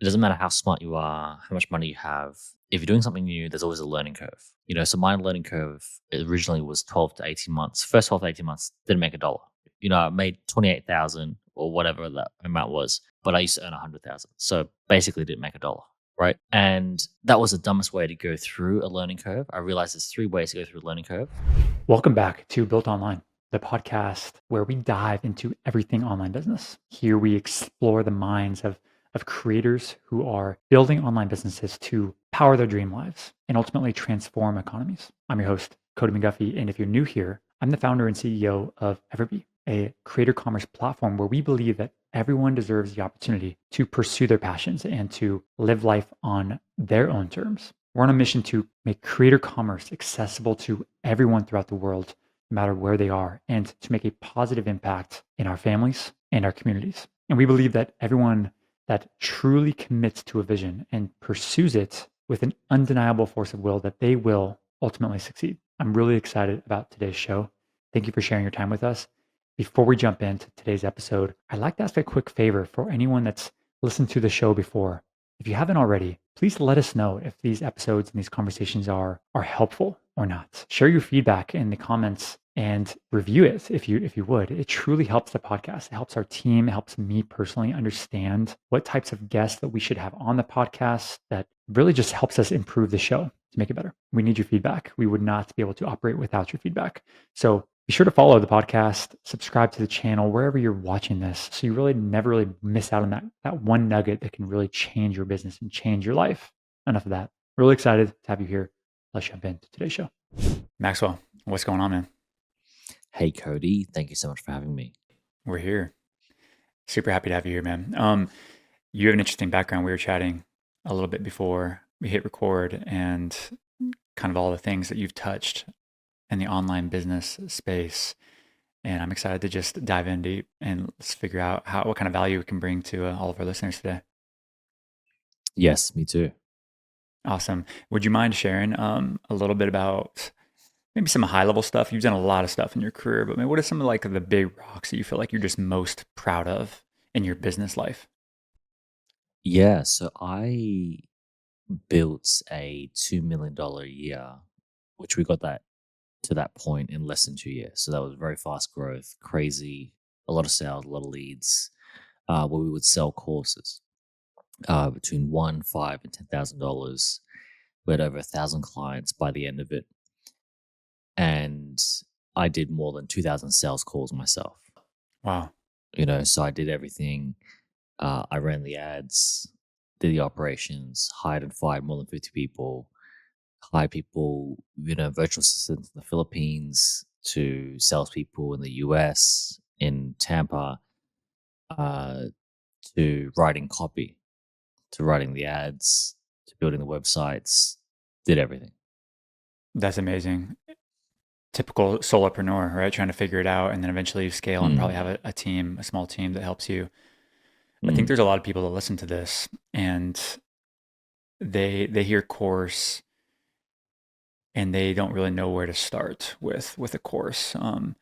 it doesn't matter how smart you are, how much money you have. If you're doing something new, there's always a learning curve. So my learning curve originally was 12 to 18 months. First 12 to 18 months, didn't make a dollar. I made 28,000 or whatever that amount was, but I used to earn 100,000. So basically didn't make a dollar. Right. And that was the dumbest way to go through a learning curve. I realized there's 3 ways to go through a learning curve. Welcome back to Built Online, the podcast where we dive into everything online business. Here we explore the minds of creators who are building online businesses to power their dream lives and ultimately transform economies. I'm your host, Cody McGuffie. And if you're new here, I'm the founder and CEO of EverBee, a creator commerce platform where we believe that everyone deserves the opportunity to pursue their passions and to live life on their own terms. We're on a mission to make creator commerce accessible to everyone throughout the world, no matter where they are, and to make a positive impact in our families and our communities. And we believe that everyone that truly commits to a vision and pursues it with an undeniable force of will, that they will ultimately succeed. I'm really excited about today's show. Thank you for sharing your time with us. Before we jump into today's episode, I'd like to ask a quick favor for anyone that's listened to the show before. If you haven't already, please let us know if these episodes and these conversations are helpful or not. Share your feedback in the comments and review it if you would. It truly helps the podcast. It helps our team, it helps me personally understand what types of guests that we should have on the podcast. That really just helps us improve the show to make it better. We need your feedback. We would not be able to operate without your feedback. So be sure to follow the podcast, subscribe to the channel wherever you're watching this, so you really never really miss out on that one nugget that can really change your business and change your life. Enough of that. Really excited to have you here. Let's jump into today's show. Maxwell, what's going on, man? Hey, Cody, thank you so much for having me. We're here. Super happy to have you here, man. You have an interesting background. We were chatting a little bit before we hit record, and kind of all the things that you've touched in the online business space. And I'm excited to just dive in deep and let's figure out what kind of value we can bring to all of our listeners today. Yes, me too. Awesome. Would you mind sharing a little bit about maybe some high level stuff? You've done a lot of stuff in your career, but maybe what are some of like the big rocks that you feel like you're just most proud of in your business life? Yeah, so I built a $2 million a year, which we got that to that point in less than 2 years. So that was very fast growth, crazy, a lot of sales, a lot of leads, where we would sell courses between one, five, and $10,000. We had over 1,000 clients by the end of it, and I did more than 2,000 sales calls myself. Wow. So I did everything. I ran the ads, did the operations, hired and fired more than 50 people, hired people, virtual assistants in the Philippines to salespeople in the US, in Tampa, uh, to writing copy, to writing the ads, to building the websites, did everything. That's amazing. Typical solopreneur, right? Trying to figure it out, and then eventually you scale and probably have a team, a small team that helps you. I think there's a lot of people that listen to this and they hear course and they don't really know where to start with a course. And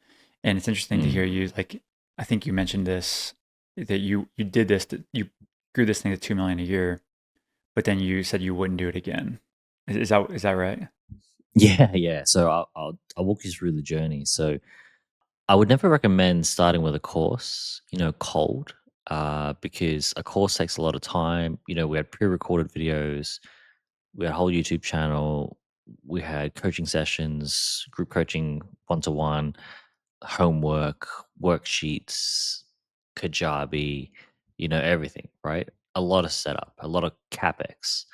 it's interesting to hear you, like, I think you mentioned this, that you did this, you grew this thing to 2 million a year, but then you said you wouldn't do it again. Is that right? Yeah. So I'll walk you through the journey. So I would never recommend starting with a course, cold, because a course takes a lot of time. We had pre-recorded videos, we had a whole YouTube channel, we had coaching sessions, group coaching, one-to-one, homework, worksheets, Kajabi, everything, right? A lot of setup, a lot of CapEx,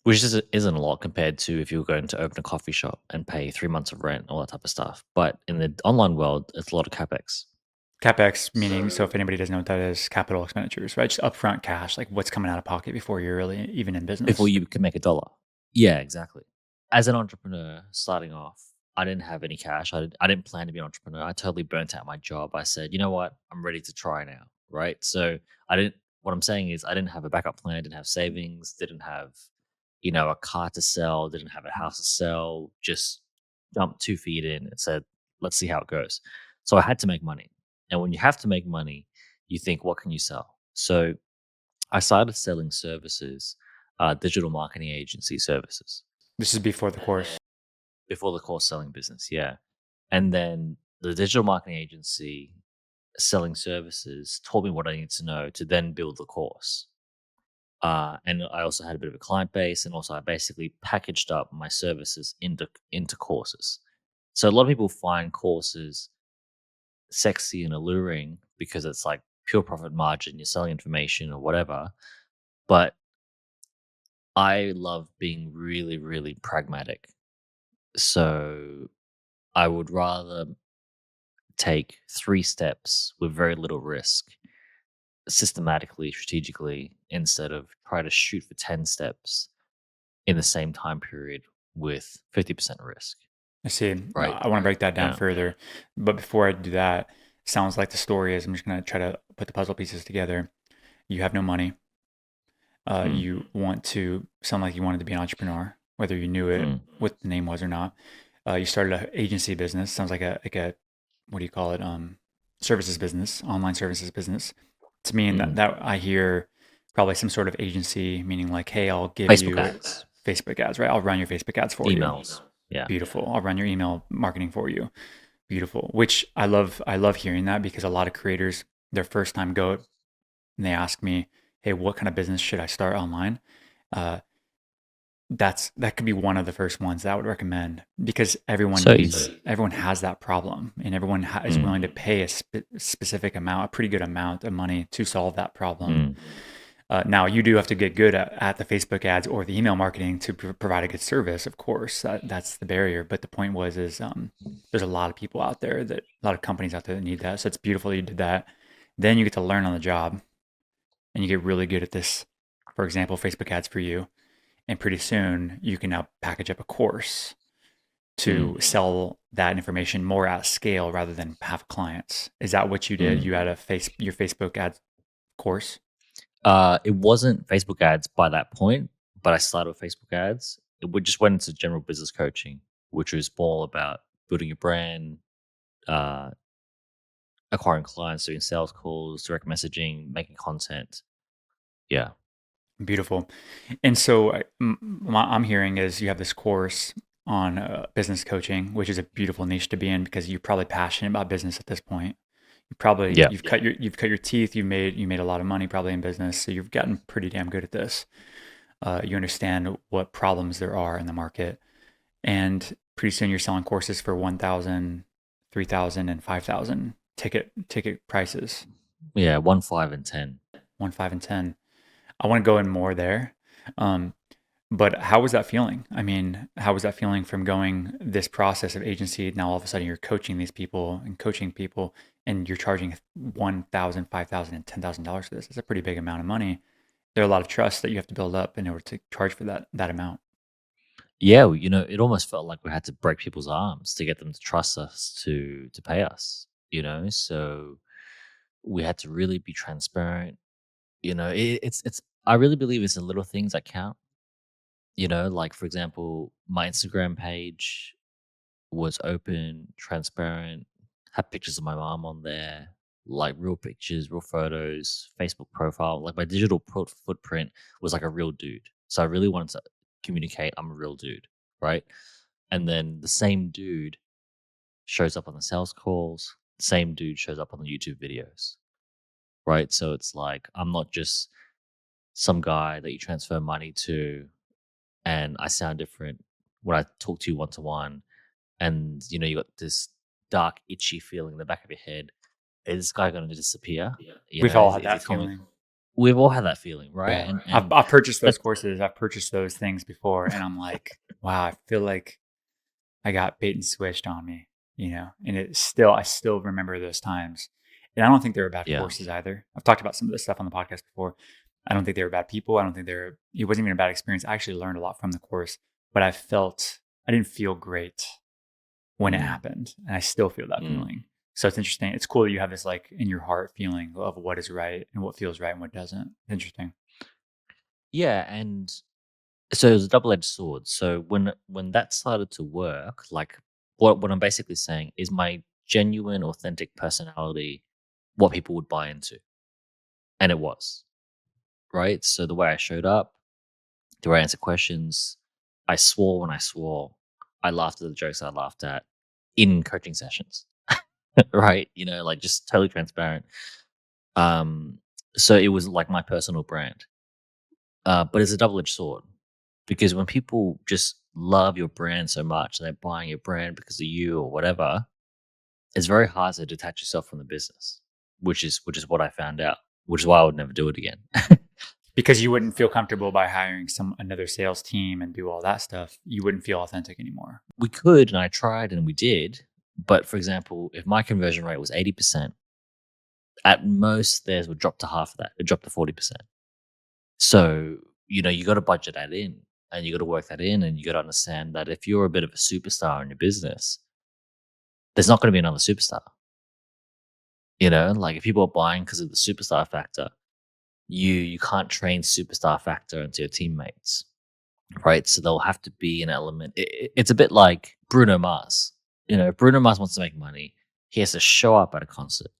which isn't a lot compared to if you were going to open a coffee shop and pay 3 months of rent, all that type of stuff. But in the online world, it's a lot of CapEx. CapEx meaning, so if anybody doesn't know what that is, capital expenditures, right? Just upfront cash, like what's coming out of pocket before you're really even in business. Before you can make a dollar. Yeah, exactly. As an entrepreneur starting off, I didn't have any cash. I didn't plan to be an entrepreneur. I totally burnt out my job. I said, you know what? I'm ready to try now. Right. So what I'm saying is I didn't have a backup plan, didn't have savings, didn't have, a car to sell, didn't have a house to sell, just jumped 2 feet in and said, let's see how it goes. So I had to make money. And when you have to make money, you think, what can you sell? So I started selling services, digital marketing agency services This is before the course. before the course selling business. Yeah. And then the digital marketing agency selling services taught me what I needed to know to then build the course. And I also had a bit of a client base, and also I basically packaged up my services into courses. So a lot of people find courses sexy and alluring because it's like pure profit margin, you're selling information or whatever. But I love being really, really pragmatic. So I would rather take 3 steps with very little risk, systematically, strategically, instead of try to shoot for 10 steps in the same time period with 50% risk, I see. right? I want to break that down Yeah. further. But before I do that, sounds like the story is I'm just going to try to put the puzzle pieces together. You have no money. Mm, You want to sound like you wanted to be an entrepreneur, whether you knew it, mm, what the name was or not. You started an agency business. Sounds like a what do you call it? Services business, online services business. To me, and mm. that I hear probably some sort of agency, meaning like, hey, I'll give Facebook you ads, Facebook ads, right? I'll run your Facebook ads for you. emails. Yeah. Beautiful. I'll run your email marketing for you. Beautiful. Which I love. I love hearing that because a lot of creators, their first time go and they ask me, hey, what kind of business should I start online? Uh, that could be one of the first ones that I would recommend because So easy. everyone has that problem and everyone is willing to Mm, pay a specific amount, a pretty good amount of money to solve that problem. mm, Now you do have to get good at the Facebook ads or the email marketing to provide a good service. Of course, that's the barrier. But the point was is there's a lot of people out there that a lot of companies out there that need that. So it's beautiful that you did that. Then you get to learn on the job and you get really good at this. For example, Facebook ads for you, and pretty soon you can now package up a course mm, to sell that information more at scale rather than have clients. Is that what you did? mm. You had your Facebook ads course? It wasn't Facebook ads by that point, but I started with Facebook ads. Just went into general business coaching, which was more about building your brand, uh, acquiring clients, doing sales calls, direct messaging, making content. Yeah. Beautiful. And so what I'm hearing is you have this course on business coaching, which is a beautiful niche to be in because you're probably passionate about business at this point. Yeah. You've cut your teeth. You made a lot of money probably in business, so you've gotten pretty damn good at this. You understand what problems there are in the market, and pretty soon you're selling courses for 1,000, 3,000, and 5,000 ticket prices, Yeah. 1, 5, and 10. 1, 5, and 10. I want to go in more there. Um, but how was that feeling? I mean, how was that feeling from going this process of agency? Now all of a sudden you're coaching these people and coaching people, and you're charging 1,000, 5,000, and $10,000 for this. It's a pretty big amount of money. There are a lot of trust that you have to build up in order to charge for that amount. Yeah. It almost felt like we had to break people's arms to get them to trust us to pay us, So we had to really be transparent. It's, I really believe it's the little things that count. Like for example, my Instagram page was open, transparent, had pictures of my mom on there, like real pictures, real photos, Facebook profile. Like my digital footprint was like a real dude. So I really wanted to communicate I'm a real dude, right? And then the same dude shows up on the sales calls, same dude shows up on the YouTube videos, right? So it's like I'm not just some guy that you transfer money to and I sound different when I talk to you one to one. And you got this dark, itchy feeling in the back of your head. Is this guy going to disappear? We've all had Is he that coming? feeling. We've all had that feeling, right? Yeah. And I've purchased those but courses. I've purchased those things before, and I'm like, wow, I feel like I got bait and switched on me, and I still remember those times. And I don't think they were bad yeah, courses either. I've talked about some of this stuff on the podcast before. I don't think they were bad people. I don't think it wasn't even a bad experience. I actually learned a lot from the course, but I didn't feel great when it mm, happened. And I still feel that mm. feeling. So it's interesting. It's cool that you have this like in your heart feeling of what is right and what feels right and what doesn't. Interesting. Yeah. And so it was a double-edged sword. So when that started to work, like what I'm basically saying is my genuine, authentic personality, what people would buy into, and it was. right? So the way I showed up, the way I answered questions, I swore when I swore. I laughed at the jokes I laughed at in coaching sessions, right? Like just totally transparent. Um, so it was like my personal brand. But it's a double-edged sword because when people just love your brand so much and they're buying your brand because of you or whatever, it's very hard to detach yourself from the business, which is what I found out, which is why I would never do it again. Because you wouldn't feel comfortable by hiring another sales team and do all that stuff. You wouldn't feel authentic anymore. We could, and I tried, and we did. But for example, if my conversion rate was 80%, at most theirs would drop to half of that. It dropped to 40%. So, you got to budget that in and you got to work that in. And you got to understand that if you're a bit of a superstar in your business, there's not going to be another superstar. Like if people are buying because of the superstar factor, you can't train superstar factor into your teammates, right? So there'll have to be an element. It's a bit like Bruno Mars. If Bruno Mars wants to make money, he has to show up at a concert.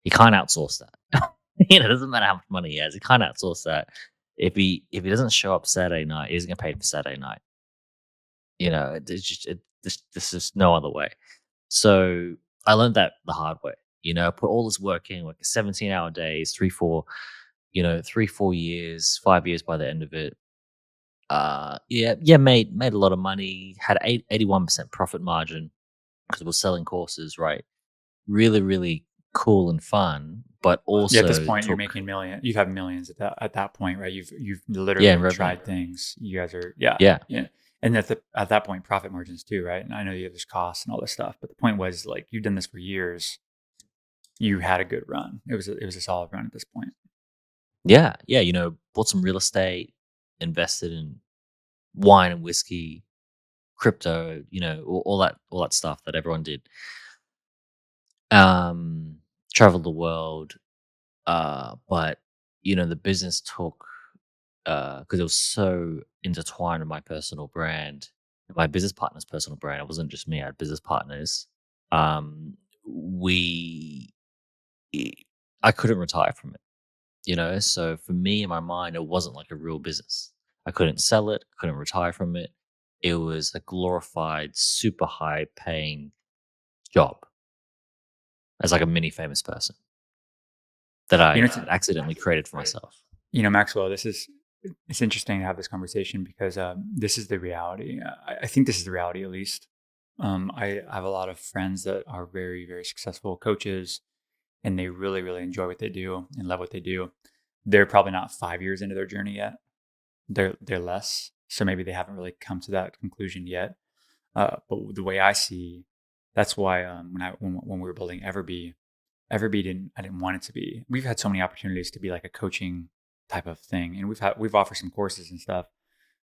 He can't outsource that. It doesn't matter how much money he has. He can't outsource that. If he doesn't show up Saturday night, he doesn't get paid for Saturday night. There's just no other way. So I learned that the hard way. Put all this work in, like 17-hour days, 3, 4 years, 5 years by the end of it. Yeah, made a lot of money. Had 81% profit margin because we're selling courses, right? Really, really cool and fun, but Yeah, at this also point, you're took making millions. You've had millions at that point, right? You've yeah, in literally revenue. tried things. You guys are yeah Yeah, yeah, and at that point, profit margins too, right? And I know you have this costs and all this stuff, but the point was like you've done this for years. You had a good run. It was a solid run at this point. yeah, yeah. Bought some real estate, invested in wine and whiskey, crypto. All that stuff that everyone did. Um, Traveled the world, but the business took because it was so intertwined with my personal brand, my business partner's personal brand. It wasn't just me; I had business partners. We, I couldn't retire from it. So for me in my mind, it wasn't like a real business. I couldn't sell it. Couldn't retire from it. It was a glorified, super high paying job as like a mini famous person that You I know, accidentally created for myself. Maxwell, it's interesting to have this conversation because this is the reality. I think this is the reality, at least. I have a lot of friends that are very, very successful coaches, and they really, really enjoy what they do and love what they do. They're probably not 5 years into their journey yet. They're less, so maybe they haven't really come to that conclusion yet. But the way I see, that's why when we were building EverBee I didn't want it to be. We've had so many opportunities to be like a coaching type of thing, and we've offered some courses and stuff,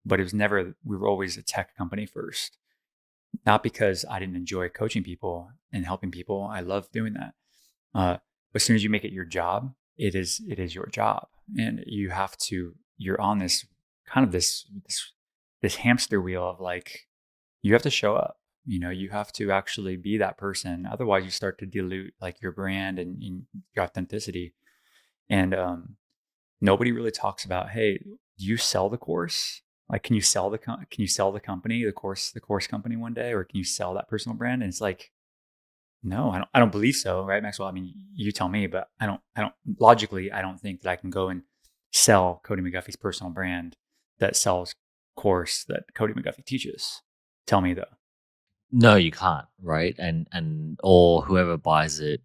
but it was never. We were always a tech company first, not because I didn't enjoy coaching people and helping people. I love doing that. But as soon as you make it your job, it is your job, and you have to. You're on this kind of this hamster wheel of like you have to show up. You have to actually be that person. Otherwise, you start to dilute like your brand and your authenticity. And nobody really talks about, hey, do you sell the course? Like, can you sell can you sell the company, the course company one day, or can you sell that personal brand? And it's like, no, I don't believe so, right, Maxwell? I mean, you tell me, but I don't logically, I don't think that I can go and sell Cody McGuffie's personal brand that sells course that Cody McGuffie teaches. Tell me though. No, you can't, right? And or whoever buys it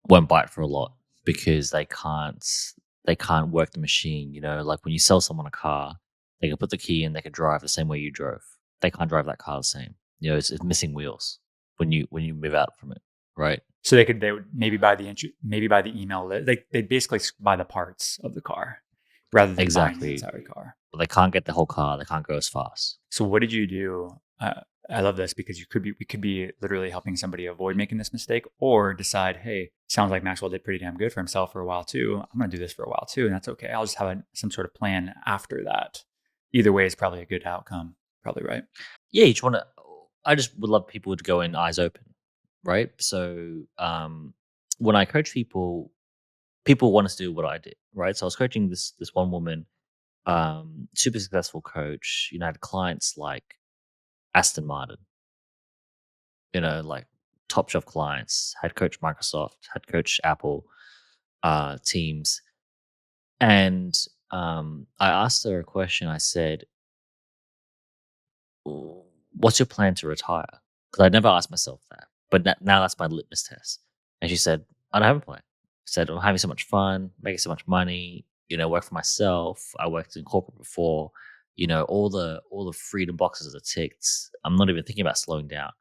won't buy it for a lot because they can't work the machine. Like when you sell someone a car, they can put the key in, they can drive the same way you drove. They can't drive that car the same. It's missing wheels when you move out from it, right? So they would maybe buy the email list. They basically buy the parts of the car rather than buying the Exactly. entire car. But they can't get the whole car. They can't go as fast. So what did you do? I love this because we could be literally helping somebody avoid making this mistake or decide, hey, sounds like Maxwell did pretty damn good for himself for a while too. I'm going to do this for a while too, and that's okay. I'll just have some sort of plan after that. Either way is probably a good outcome. Probably right. Yeah, you just want to. I just would love people to go in eyes open, right? So when I coach people, people want us to do what I did. right? So I was coaching this one woman, super successful coach. Had clients like Aston Martin, like top shelf clients. Had coached Microsoft, had coached Apple teams, and I asked her a question. I said, "What's your plan to retire?" Because I never asked myself that, but now that's my litmus test. And she said, "I don't have a plan." She said, "I'm having so much fun, making so much money. Work for myself. I worked in corporate before. All the freedom boxes are ticked. I'm not even thinking about slowing down."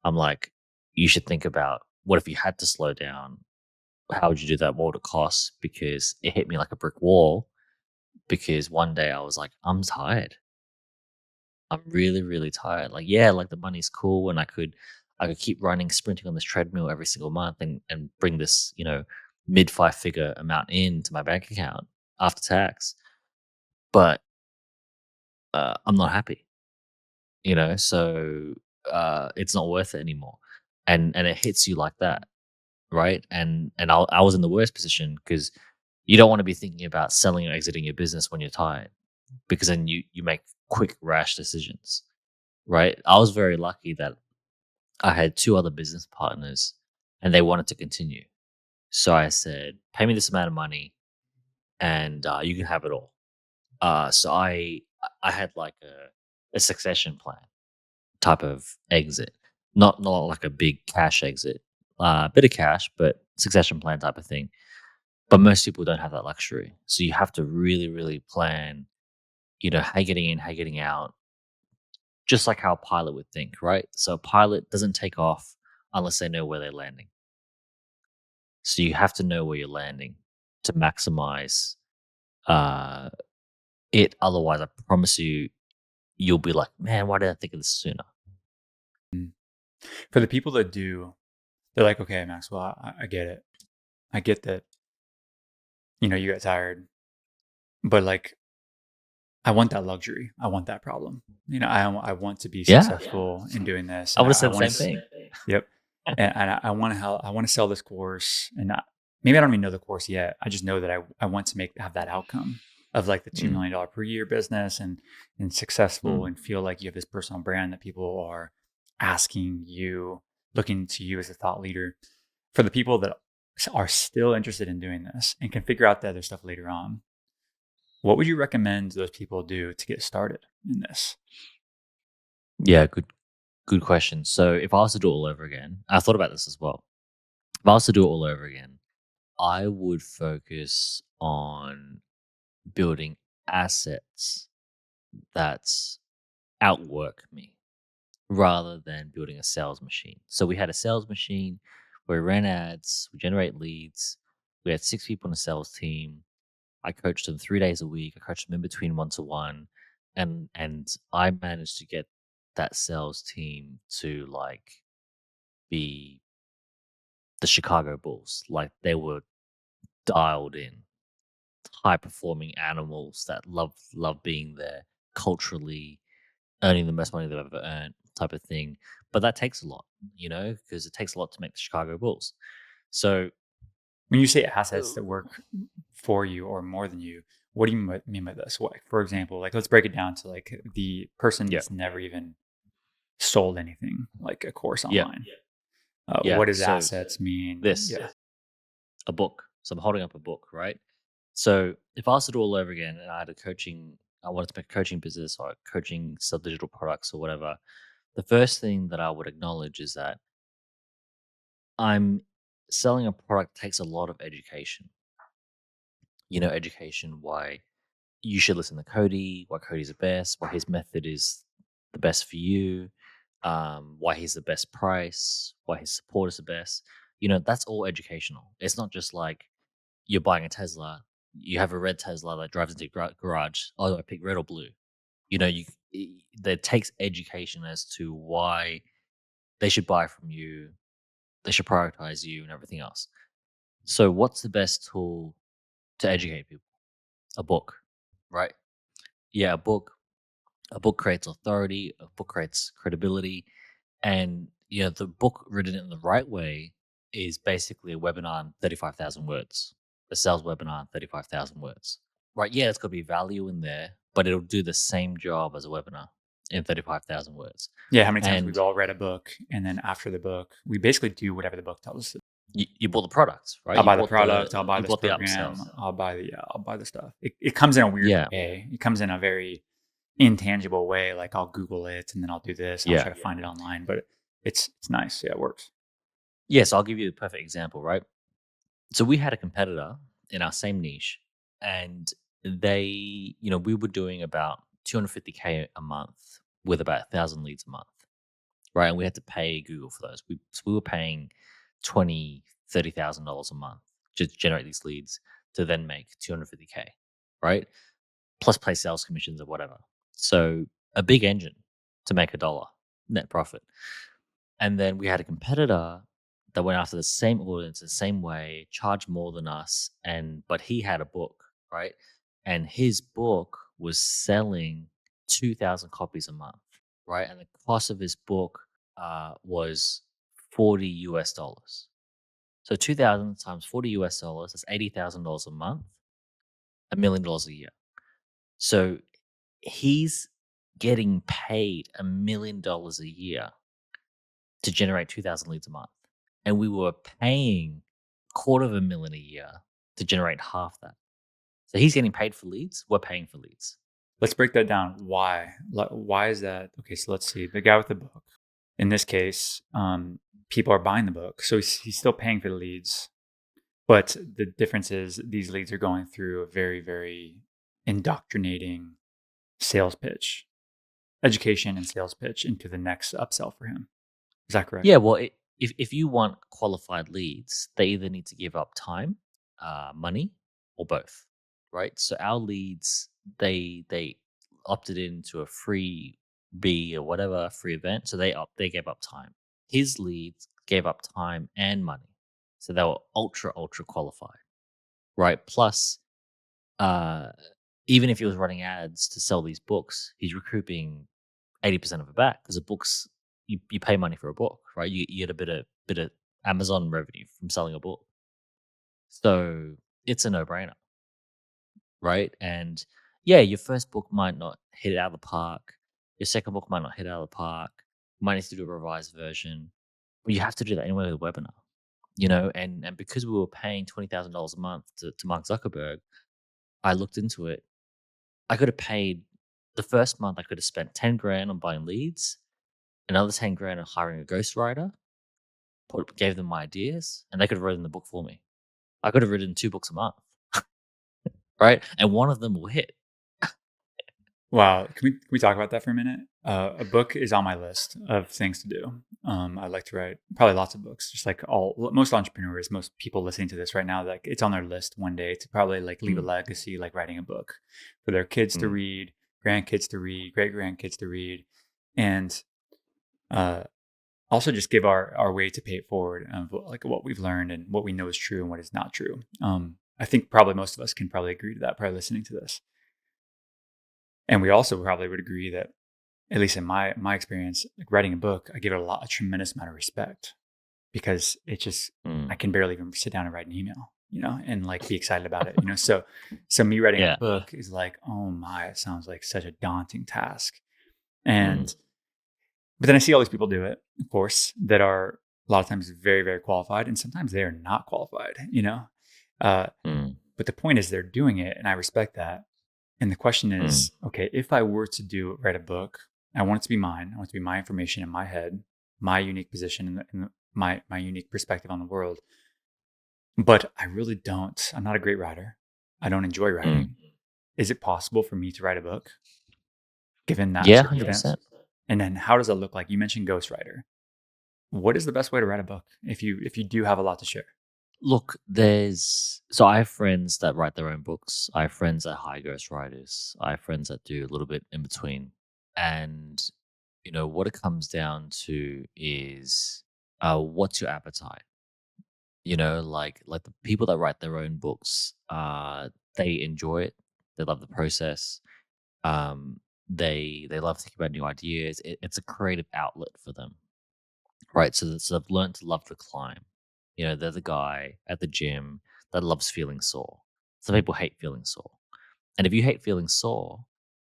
I'm like, "You should think about what if you had to slow down? How would you do that? What would it cost?" Because it hit me like a brick wall. Because one day I was like, "I'm tired. I'm really, really tired." Like, yeah, like the money's cool and I could keep running, sprinting on this treadmill every single month and bring this, mid five figure amount into my bank account after tax. But I'm not happy, so it's not worth it anymore. And it hits you like that, right? And I was in the worst position because you don't want to be thinking about selling or exiting your business when you're tired, because then you make quick rash decisions, right? I was very lucky that I had two other business partners and they wanted to continue. So I said, "Pay me this amount of money and you can have it all." So I had like a succession plan type of exit, not like a big cash exit, bit of cash, but succession plan type of thing. But most people don't have that luxury, so you have to really, really plan. How you're getting in, how you're getting out, just like how a pilot would think, right? So a pilot doesn't take off unless they know where they're landing. So you have to know where you're landing to maximize uh, it. Otherwise, I promise you, you'll be like, "Man, why did I think of this sooner?" Mm. For the people that do, they're like, okay, Maxwell, I get it. I get that, you get tired, but like, I want that luxury. I want that problem. I want to be Yeah, successful in doing this, I and would have I said the want same to. thing. Yep. And I want to sell this course, and maybe I don't even know the course yet. I just know that I want to have that outcome of like the $2 Mm, million per year business and successful, mm. and feel like you have this personal brand that people are asking you, looking to you as a thought leader. For the people that are still interested in doing this and can figure out the other stuff later on, what would you recommend those people do to get started in this? Yeah, good question. So if I was to do it all over again, I thought about this as well. If I was to do it all over again, I would focus on building assets that outwork me, rather than building a sales machine. So we had a sales machine where we ran ads, we generate leads. We had six people in the sales team. I coached them 3 days a week. I coached them in between one to one, and I managed to get that sales team to like be the Chicago Bulls. Like they were dialed in, high performing animals that love being there, culturally earning the most money they've ever earned, type of thing. But that takes a lot, because it takes a lot to make the Chicago Bulls. So, When you say assets uh, that work for you or more than you, what do you mean by this? What, for example, like let's break it down to like the person yeah, that's never even sold anything, like a course yeah, online. yeah. What does So assets mean? this Yeah. a book. So I'm holding up a book, right? So if I was to do all over again and I wanted to make a coaching business or coaching sell digital products or whatever, the first thing that I would acknowledge is that I'm selling a product takes a lot of education. Education, why you should listen to Cody, why Cody's the best, why his method is the best for you, why he's the best price, why his support is the best. That's all educational. It's not just like you're buying a Tesla, you have a red Tesla that drives into your garage. Oh, do I pick red or blue? That takes education as to why they should buy from you, they should prioritize you, and everything else. So, what's the best tool to educate people? A book, right? Yeah, a book. A book creates authority. A book creates credibility, and the book written in the right way is basically a webinar in 35,000 words. a sales webinar in 35,000 words. Right? Yeah, it's got to be value in there, but it'll do the same job as a webinar in 35,000 words. Yeah, how many times we've And all read a book, and then after the book, we basically do whatever the book tells us to. you bought the product, right? I'll buy the product, I'll buy You this bought the program, upsell. I'll buy the stuff. It comes in a weird Yeah, way. It comes in a very intangible way, like I'll Google it and then I'll do this, I'll yeah, try to find it online, but it's nice. Yeah, it works. yes. I'll give you a perfect example, right? So we had a competitor in our same niche, and we were doing about 250K a month with about 1,000 leads a month, right? And we had to pay Google for those. We were paying $30,000 a month to generate these leads to then make 250K, right? Plus pay sales commissions or whatever. So a big engine to make $1 net profit. And then we had a competitor that went after the same audience the same way, charged more than us, but he had a book, right? And his book was selling 2,000 copies a month, right? And the cost of his book was $40 US. So 2,000 times $40 US, that's $80,000 a month, $1 million a year. So he's getting paid $1 million a year to generate 2,000 leads a month. And we were paying $250,000 a year to generate half that. So he's getting paid for leads. We're paying for leads. Let's break that down. Why? Why is that? Okay, so let's see. The guy with the book. In this case, people are buying the book, so he's still paying for the leads. But the difference is these leads are going through a very, very indoctrinating sales pitch, education and sales pitch into the next upsell for him. Is that correct? Yeah, well, if you want qualified leads, they either need to give up time, money, or both, right? So our leads, they opted into a free B or whatever free event, so they gave up time. His leads gave up time and money, so they were ultra qualified, right? Plus, uh, even if he was running ads to sell these books, he's recouping 80% of it back because the books you pay money for a book, right? You get a bit of Amazon revenue from selling a book. So it's a no-brainer, right? And yeah, your first book might not hit it out of the park. Your second book might not hit it out of the park. You might need to do a revised version. But you have to do that anyway with a webinar, and because we were paying $20,000 a month to Mark Zuckerberg, I looked into it. I could have paid the first month, I could have spent 10 grand on buying leads, another 10 grand on hiring a ghostwriter, gave them my ideas, and they could have written the book for me. I could have written 2 books a month, right? And one of them will hit. Wow. Can we talk about that for a minute? A book is on my list of things to do. I like to write probably lots of books, just like most entrepreneurs, most people listening to this right now, like it's on their list one day to probably like leave a Mm, legacy, like writing a book for their kids to mm. read, grandkids to read, great grandkids to read, and uh, also just give our way to pay it forward of like what we've learned and what we know is true and what is not true. I think probably most of us can probably agree to that, probably listening to this. And we also probably would agree that, at least in my experience, like writing a book, I give it a tremendous amount of respect because I Mm. can barely even sit down and write an email, and like be excited about it, So me writing a Yeah. book is like, oh my, it sounds like such a daunting task. Mm, And but then I see all these people do it, of course, that are a lot of times very, very qualified, and sometimes they are not qualified. Uh, mm, but the point is they're doing it, and I respect that. And the question mm, is, okay, if I were to write a book, I want it to be mine. I want it to be my information in my head, my unique position, my unique perspective on the world. But I really don't. I'm not a great writer. I don't enjoy mm. writing. Is it possible for me to write a book given that Yeah, circumstance? 100%. And then how does it look like? You mentioned ghostwriter. What is the best way to write a book if you do have a lot to share? Look, I have friends that write their own books. I have friends that hire ghostwriters. I have friends that do a little bit in between. And, what it comes down to is what's your appetite? Like the people that write their own books, they enjoy it. They love the process. They love thinking about new ideas. It's a creative outlet for them, right? So they've learned to love the climb. They're the guy at the gym that loves feeling sore. Some people hate feeling sore. And if you hate feeling sore,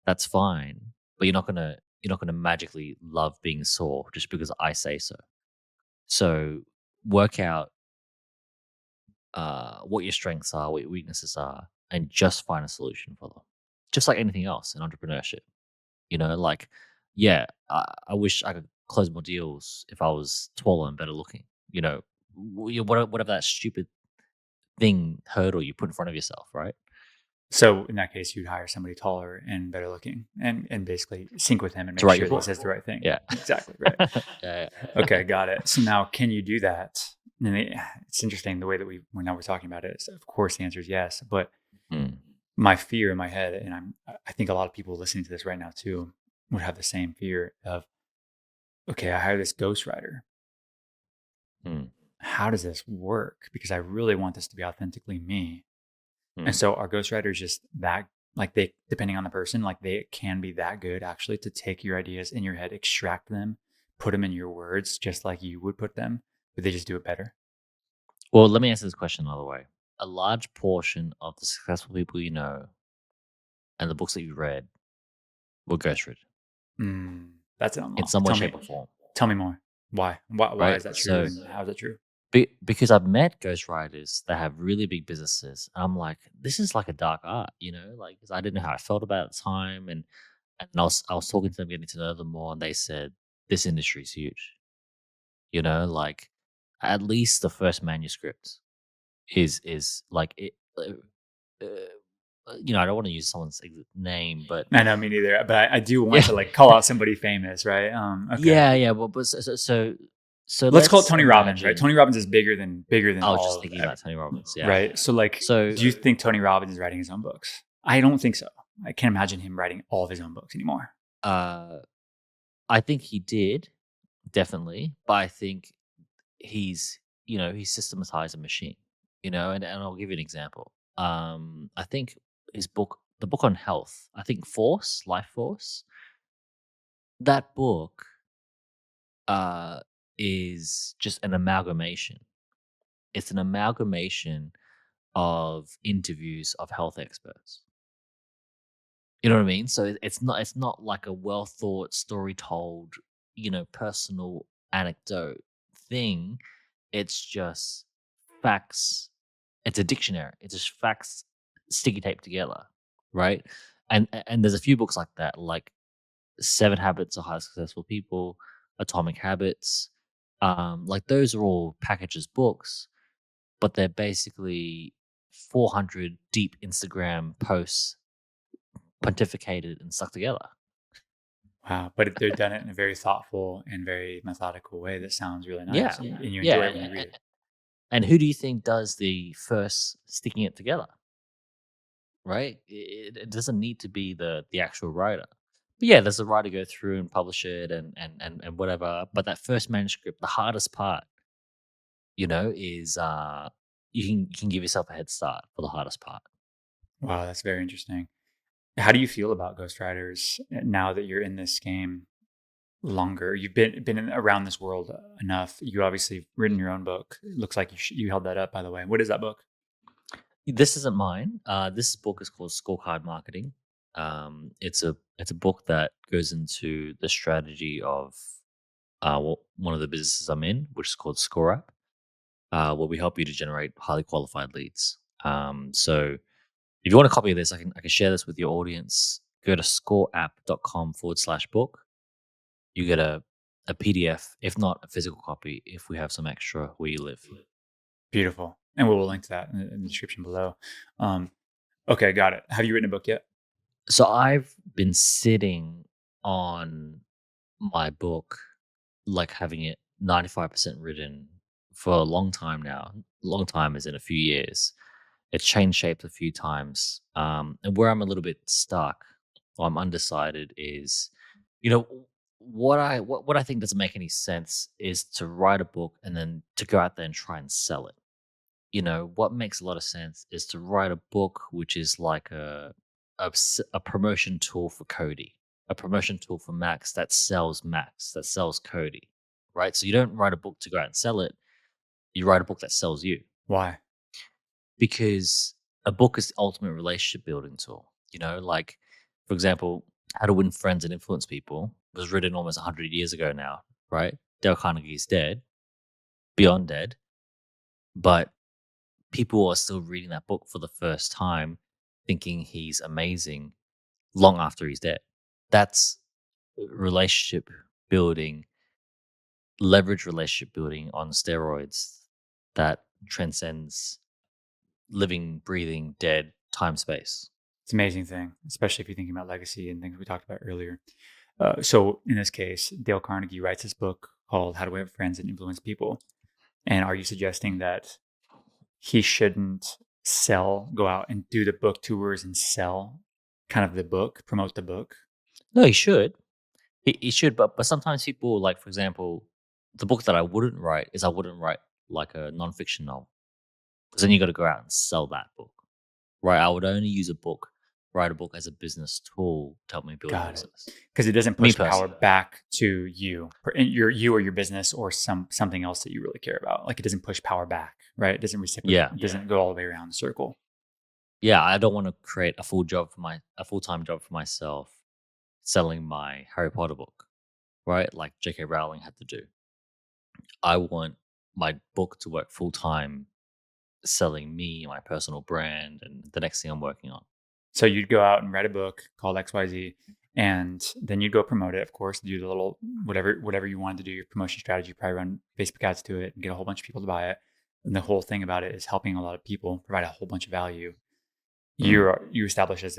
that's fine. But you're not gonna magically love being sore just because I say so. So work out what your strengths are, what your weaknesses are, and just find a solution for them. Just like anything else in entrepreneurship. Like, yeah, I wish I could close more deals if I was taller and better looking. Whatever that stupid thing hurdle you put in front of yourself, right? So in that case, you'd hire somebody taller and better looking, and basically sync with him and To make write your sure that he book. says the right thing. Yeah. Exactly right. Yeah. Okay, got it. So now, can you do that? And it's interesting the way that we're talking about it. Of course, the answer is yes. But Mm, my fear in my head, and I think a lot of people listening to this right now too would have the same fear of, okay, I hire this ghostwriter. mm, How does this work? Because I really want this to be authentically me. And mm. so are ghostwriters just that, like, they, depending on the person, like they can be that good actually to take your ideas in your head, extract them, put them in your words just like you would put them, but they just do it better? Well, let me answer this question another way. A large portion of the successful people you know and the books that you've read were ghostwritten That's an in unlock. some way, shape, or form, Tell me more. Why? Why right? is that true? So, And how is that true? because I've met ghostwriters that have really big businesses, and I'm like, this is like a dark art, like 'cause I didn't know how I felt about it at the time, and I was talking to them, getting to know them more, and they said this industry is huge, like at least the first manuscript is like it. I don't want to use someone's name, but I know, me neither. But I do want yeah, to like call out somebody famous, right? Okay. yeah, yeah. But so Let's call it let's Tony Robbins, right? imagine. Tony Robbins is bigger than I was just all of thinking about Tony Robbins. Yeah. right? So like, So do you think Tony Robbins is writing his own books? I don't think so. I can't imagine him writing all of his own books anymore. uh, I think he did definitely, but I think he's systematized a machine. And I'll give you an example. I think the book on health. I think Life Force. That book uh is just an amalgamation. It's an amalgamation of interviews of health experts. You know what I mean? So it's not like a well thought story told, personal anecdote thing. It's just facts. It's a dictionary. It's just facts sticky taped together, right? And there's a few books like that, like Seven Habits of Highly Successful People, Atomic Habits. Like those are all packaged as books, but they're basically 400 deep Instagram posts pontificated and stuck together. Wow. But they're done it in a very thoughtful and very methodical way that sounds really nice. Yeah. And you Yeah. enjoy it when you read it. And who do you think does the first sticking it together? Right? It doesn't need to be the actual writer. But yeah, there's a writer go through and publish it and whatever. But that first manuscript, the hardest part, is you can give yourself a head start for the hardest part. Wow. That's very interesting. How do you feel about ghostwriters now that you're in this game longer? You've around this world enough. You obviously have written your own book. It looks like you held that up, by the way. What is that book? This isn't mine. This book is called Scorecard Marketing. It's a book that goes into the strategy of one of the businesses I'm in, which is called Score App, where we help you to generate highly qualified leads. So if you want a copy of this, I can share this with your audience. Go to scoreapp.com/book. You get a PDF, if not a physical copy, if we have some extra where you live. Beautiful. And we'll link to that in the description below. Um, okay, got it. Have you written a book yet? So I've been sitting on my book, like having it 95% written for a long time now. Long time is in a few years. It's changed shapes a few times. And where I'm a little bit stuck or I'm undecided is, you know, what I think doesn't make any sense is to write a book and then to go out there and try and sell it. What makes a lot of sense is to write a book which is like a promotion tool for Cody, a promotion tool for Max, that sells Cody, right? So you don't write a book to go out and sell it. You write a book that sells you. Why? because a book is the ultimate relationship building tool. Like, for example, How to Win Friends and Influence People was written almost 100 years ago now, right? Dale Carnegie is dead, beyond dead, but people are still reading that book for the first time, thinking he's amazing long after he's dead. That's relationship building, leverage relationship building on steroids that transcends living, breathing, dead time space. It's an amazing thing, especially if you're thinking about legacy and things we talked about earlier. So in this case, Dale Carnegie writes this book called How to Win Friends and Influence People. And are you suggesting that he shouldn't go out and do the book tours and sell kind of the book, promote the book? No, he should. He should, but sometimes people, like, for example, the book that I wouldn't write is I wouldn't write like a nonfiction novel, because then you got to go out and sell that book, right? I would only write a book as a business tool to help me build a Got it. business. Because it doesn't Me push power personally, back to you, or your business or something else that you really care about. Like it doesn't push power back, right? It doesn't reciprocate. yeah, It doesn't go all the way around the circle. yeah. I don't want to create a full time job for myself selling my Harry Potter book, right? Like J.K. Rowling had to do. I want my book to work full time selling me, my personal brand, and the next thing I'm working on. So you'd go out and write a book called XYZ, and then you'd go promote it, of course, do the little whatever you wanted to do, your promotion strategy, probably run Facebook ads to it and get a whole bunch of people to buy it. And the whole thing about it is helping a lot of people, provide a whole bunch of value. Mm. You establish as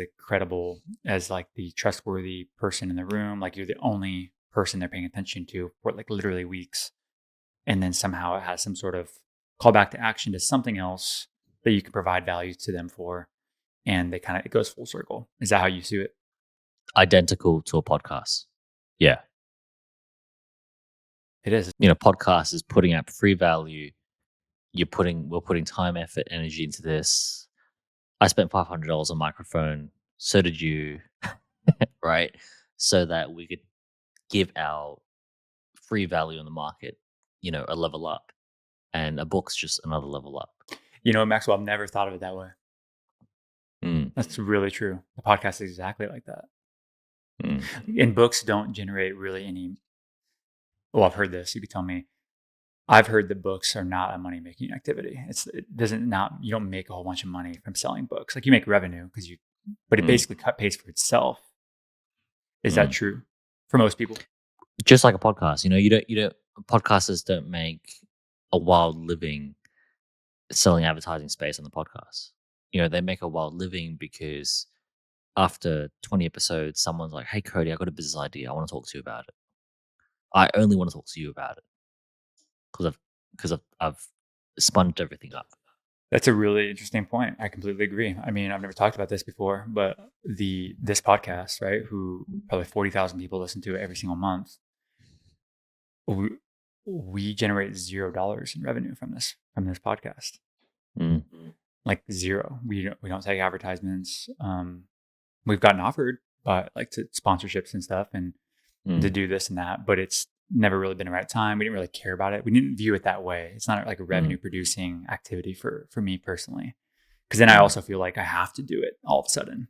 as like the trustworthy person in the room, like you're the only person they're paying attention to for like literally weeks. And then somehow it has some sort of call back to action to something else that you can provide value to them for. And it goes full circle. Is that how you see it? Identical to a podcast. Yeah. It is. Podcast is putting out free value. We're putting time, effort, energy into this. I spent $500 on microphone. So did you, right? So that we could give our free value in the market, a level up. And a book's just another level up. Maxwell, I've never thought of it that way. Mm. That's really true. The podcast is exactly like that. Mm. And books don't generate really any. Well, I've heard this. You could tell me. I've heard that books are not a money making activity. You don't make a whole bunch of money from selling books. Like you make revenue but it basically pays for itself. Is that true for most people? Just like a podcast, podcasters don't make a wild living selling advertising space on the podcast. They make a wild living because after 20 episodes, someone's like, "Hey, Cody, I got a business idea. I want to talk to you about it. I only want to talk to you about it because I've sponged everything up." That's a really interesting point. I completely agree. I mean, I've never talked about this before, but this podcast, right? Who probably 40,000 people listen to it every single month. We generate $0 in revenue from this podcast. Mm. Like zero. We don't take advertisements. We've gotten offered, but like to sponsorships and stuff, and to do this and that, but it's never really been the right time. We didn't really care about it. We didn't view it that way. It's not like a revenue producing activity for me personally. Because then I also feel like I have to do it all of a sudden.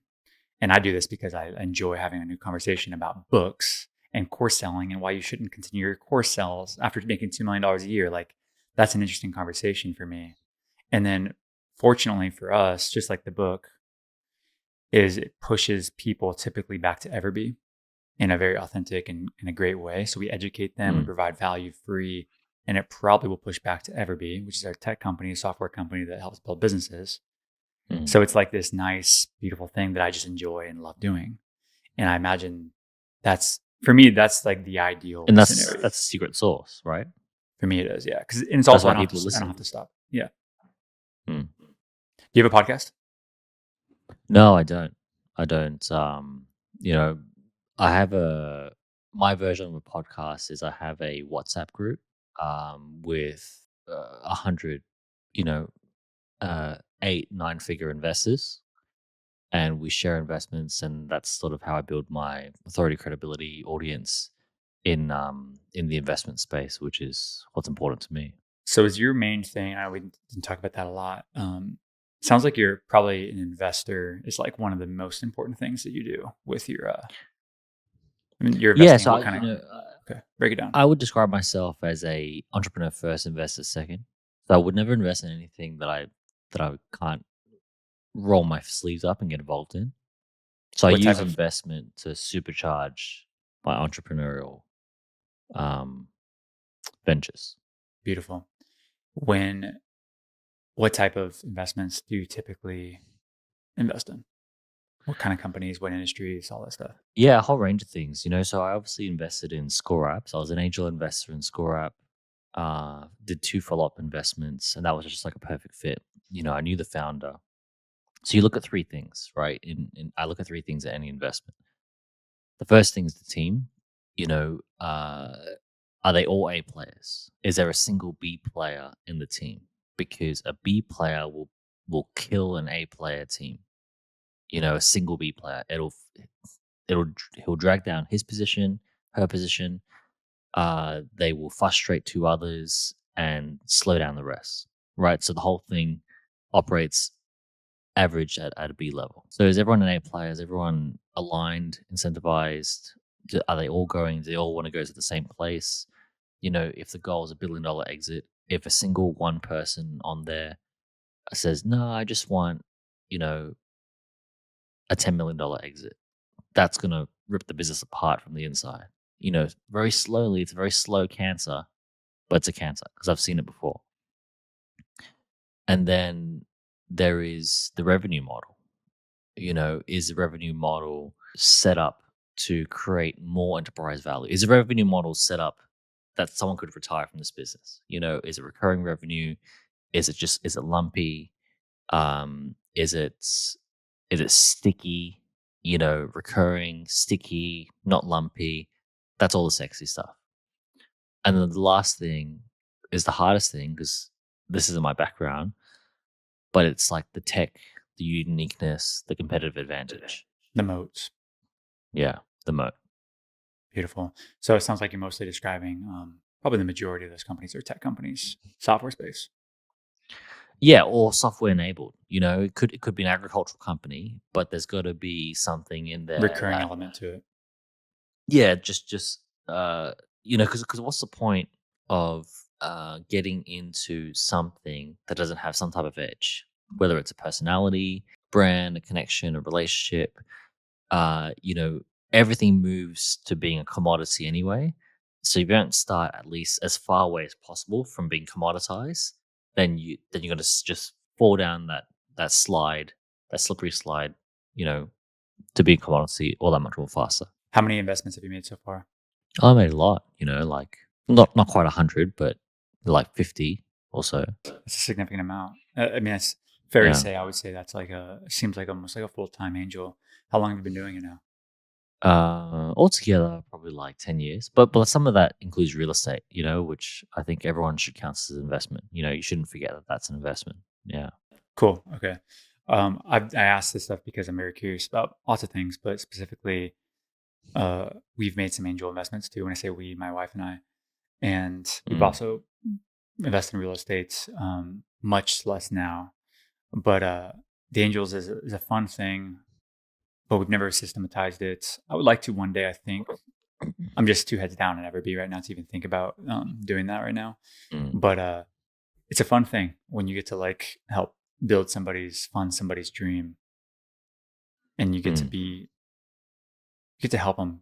And I do this because I enjoy having a new conversation about books and course selling and why you shouldn't continue your course sales after making $2 million a year. Like that's an interesting conversation for me. And then fortunately for us, just like the book, is it pushes people typically back to EverBee in a very authentic and in a great way. So we educate them, we provide value free, and it probably will push back to EverBee, which is our tech company, software company that helps build businesses. So it's like this nice, beautiful thing that I just enjoy and love doing. And I imagine that's like the ideal And scenario. that's a secret sauce, right? For me, it is, yeah. Because it's also why I don't people listen. have to stop. Yeah. Mm. Do you have a podcast? No, I don't. I have my version of a podcast is I have a WhatsApp group with 100, 8, 9 figure investors, and we share investments, and that's sort of how I build my authority, credibility, audience in the investment space, which is what's important to me. So is your main thing, we didn't talk about that a lot. Sounds like you're probably an investor is like one of the most important things that you do with your, I mean, you're Yeah, investing in so what kind of, okay, break it down. I would describe myself as a entrepreneur first, investor second. So I would never invest in anything that I can't roll my sleeves up and get involved in. So I What type use of, investment to supercharge my entrepreneurial um, ventures. beautiful. When, what type of investments do you typically invest in? What kind of companies, what industries, all that stuff? Yeah, a whole range of things. So I obviously invested in Score Apps. I was an angel investor in Score App. Did two follow-up investments, and that was just like a perfect fit. I knew the founder. So you look at three things, right? I look at three things at any investment. The first thing is the team. Are they all A players? Is there a single B player in the team? Because a B player will kill an A player team. A single B player, he'll drag down his position, her position. They will frustrate two others and slow down the rest. Right. So the whole thing operates average at a B level. So is everyone an A player? Is everyone aligned, incentivized? Are they all going? Do they all want to go to the same place? If the goal is $1 billion exit, if a single one person on there says, no, I just want, you know, a $10 million exit, that's going to rip the business apart from the inside. Very slowly, it's a very slow cancer, but it's a cancer because I've seen it before. And then there is the revenue model. Is the revenue model set up to create more enterprise value? Is the revenue model set up that someone could retire from this business? Is it recurring revenue? Is it lumpy? Is it sticky? Recurring, sticky, not lumpy. That's all the sexy stuff. And then the last thing is the hardest thing because this isn't my background, but it's like the tech, the uniqueness, the competitive advantage. The moats. Yeah, the moat. Beautiful. So it sounds like you're mostly describing probably the majority of those companies are tech companies, software space, Yeah, or software enabled. It could be an agricultural company, but there's got to be something in there recurring that, element to it. yeah, just because what's the point of getting into something that doesn't have some type of edge, whether it's a personality, brand, a connection, a relationship. uh, you know, Everything moves to being a commodity anyway. So if you don't start at least as far away as possible from being commoditized, then you're gonna just fall down that slide, that slippery slide, you know, to be a commodity all that much more faster. How many investments have you made so far? I made a lot, like not quite 100, but like 50 or so. It's a significant amount. I mean, it's fair to Yeah. say. I would say that's like seems like almost like a full time angel. How long have you been doing it now? Altogether, probably like 10 years. But some of that includes real estate, which I think everyone should count as an investment. You shouldn't forget that that's an investment. Yeah. Cool. Okay. I asked this stuff because I'm very curious about lots of things, but specifically, we've made some angel investments too. When I say we, my wife and I, and we've Mm, also invested in real estate, much less now. But the angels is a fun thing, but we've never systematized it. I would like to one day. I think I'm just too heads down in EverBee right now to even think about doing that right now. mm, But it's a fun thing when you get to like help build fund somebody's dream, and mm. you get to help them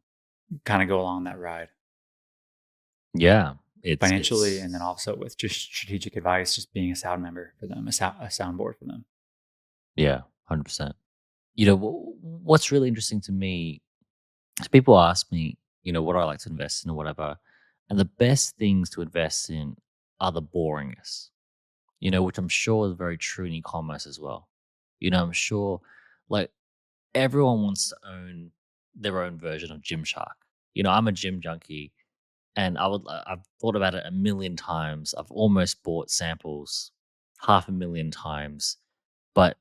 kind of go along that ride Yeah. financially, and then It's also with just strategic advice, just being a sound member for them, a soundboard for them. Yeah, 100%. What's really interesting to me is people ask me, what do I like to invest in or whatever. And the best things to invest in are the boringest, which I'm sure is very true in e-commerce as well. I'm sure like everyone wants to own their own version of Gymshark. I'm a gym junkie, and I've thought about it a million times. I've almost bought samples half a million times, but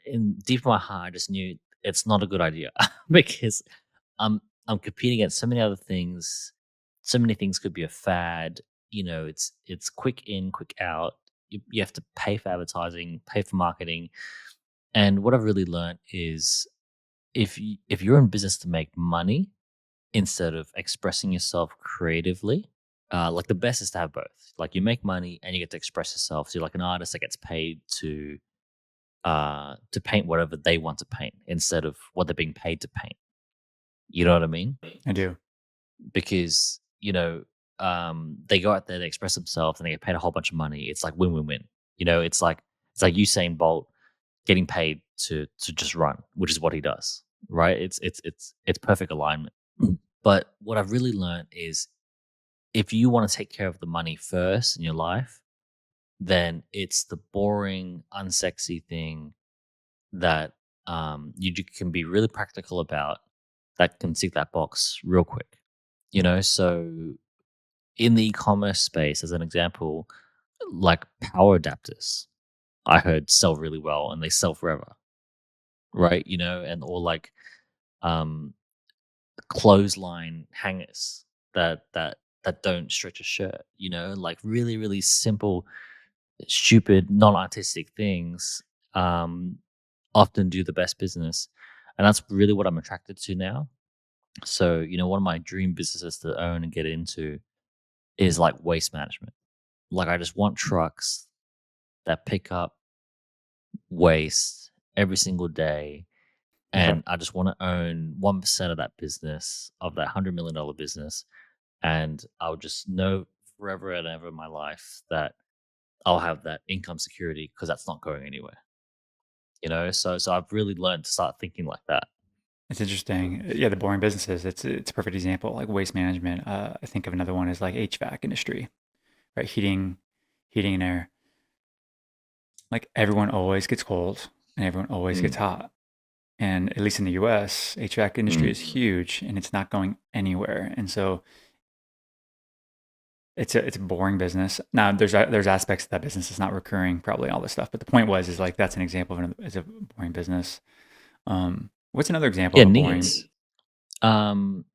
in deep in my heart, I just knew it's not a good idea because I'm competing against so many other things. So many things could be a fad. It's quick in, quick out. You have to pay for advertising, pay for marketing. And what I've really learned is if you're in business to make money instead of expressing yourself creatively, like the best is to have both. Like you make money and you get to express yourself. So you're like an artist that gets paid to paint whatever they want to paint instead of what they're being paid to paint. You know what I mean? I do. Because they go out there, they express themselves, and they get paid a whole bunch of money. It's like win win win. It's like Usain Bolt getting paid to just run, which is what he does, right? It's perfect alignment. But what I've really learned is if you want to take care of the money first in your life, then it's the boring, unsexy thing that can be really practical about that can tick that box real quick. So in the e-commerce space, as an example, like power adapters, I heard sell really well and they sell forever, right? And or like um clothesline hangers that don't stretch a shirt, like really, really simple, stupid, non-artistic things um often do the best business. And that's really what I'm attracted to now. So, one of my dream businesses to own and get into is like waste management. Like I just want trucks that pick up waste every single day. Yeah. And I just want to own 1% of that business, of that $100 million business. And I'll just know forever and ever in my life that I'll have that income security because that's not going anywhere. So I've really learned to start thinking like that. It's interesting. Yeah, the boring businesses. It's a perfect example. Like waste management. I think of another one as like HVAC industry, right? Heating and air. Like everyone always gets cold and everyone always gets Mm, hot. And at least in the US, HVAC industry is mm, huge and it's not going anywhere. And so it's a boring business. Now there's aspects of that business that's not recurring, probably all this stuff. But the point is like that's an example of it's a boring business. What's another example yeah, of a boring? needs. Um,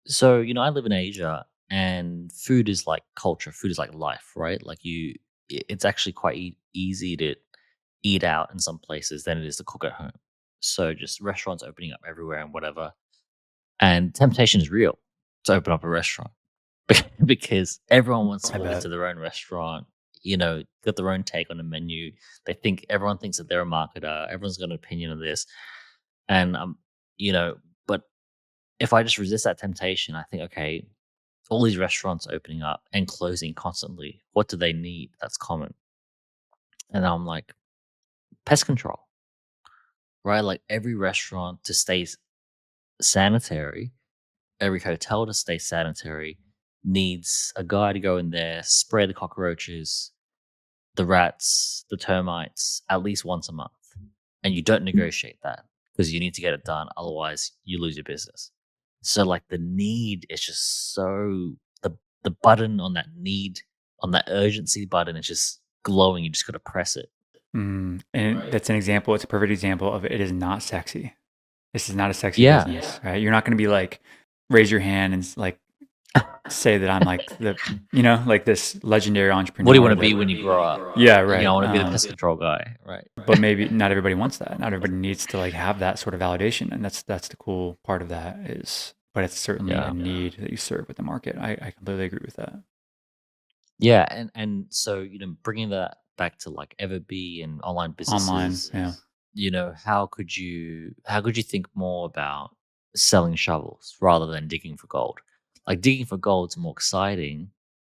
so I live in Asia, and food is like culture. Food is like life, right? Like it's actually quite easy to eat out in some places than it is to cook at home. So just restaurants opening up everywhere and whatever. And temptation is real to open up a restaurant because everyone wants to I walk bet. into their own restaurant, got their own take on the menu. Everyone thinks that they're a marketer. Everyone's got an opinion of this. And but if I just resist that temptation, I think, okay, all these restaurants opening up and closing constantly, what do they need that's common? And I'm like, pest control, right? Like every restaurant to stay sanitary, every hotel to stay sanitary needs a guy to go in there, spray the cockroaches, the rats, the termites at least once a month. And you don't negotiate that because you need to get it done. Otherwise, you lose your business. So, like, the need is just the button on that need, on that urgency button, is just glowing. You just got to press it. And that's an example. It's a perfect example of it is not sexy. This is not a sexy Yeah. business, right? You're not going to be like raise your hand and like say that I'm like like this legendary What do you entrepreneur want to that be when you grow up? yeah, I right. want to be the pest control guy, right? But maybe not everybody wants that. Not everybody needs to like have that sort of validation, and that's the cool part of that is. But it's certainly a Yeah. need that you serve with the market. I completely agree with that. Yeah, and so bringing that back to like EverBee and online Online, businesses, yeah. how could you think more about selling shovels rather than digging for gold? Like digging for gold's more exciting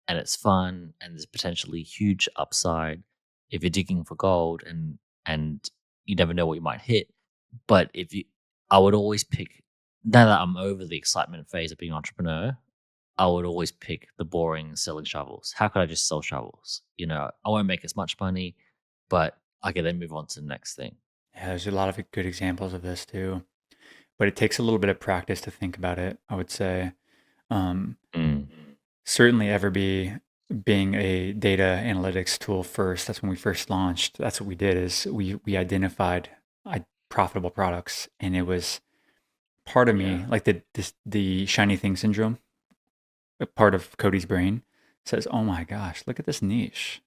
and it's fun and there's potentially huge upside if you're digging for gold and you never know what you might hit. But I would always pick now that I'm over the excitement phase of being an entrepreneur. I would always pick the boring selling shovels. How could I just sell shovels? I won't make as much money, but I can then move on to the next thing. Yeah, there's a lot of good examples of this too. But it takes a little bit of practice to think about it, I would say. Um, Mm. Certainly EverBee being a data analytics tool first, that's when we first launched. That's what we did is we identified profitable products, and it was part of me like the shiny thing syndrome, a part of Cody's brain says, "Oh my gosh, look at this niche.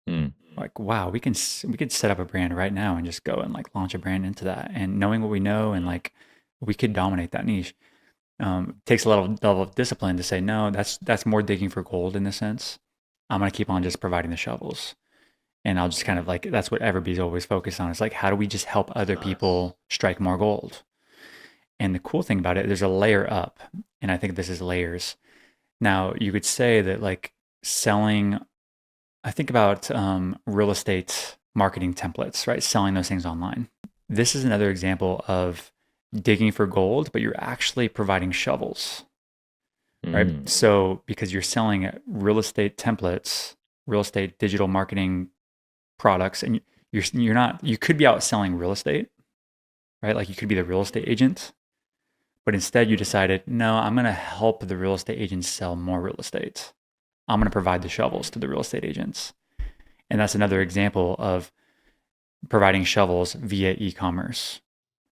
Mm. Like, wow, we could set up a brand right now and just go and like launch a brand into that. And knowing what we know and like we could dominate that niche. Takes a level of discipline to say no. That's more digging for gold in a sense. I'm gonna keep on just providing the shovels, and I'll just kind of like that's what EverBee's always focused on. It's like how do we just help other people strike more gold? And the cool thing about it, there's a layer up, and I think this is layers. Now you could say that like selling. I think about real estate marketing templates, right? Selling those things online. This is another example of digging for gold, but you're actually providing shovels, right? Mm. So because you're selling real estate templates, real estate digital marketing products, and you're not you could be out selling real estate, right? Like you could be the real estate agent, but instead you decided, no, I'm going to help the real estate agents sell more real estate. I'm going to provide the shovels to the real estate agents. And that's another example of providing shovels via e-commerce.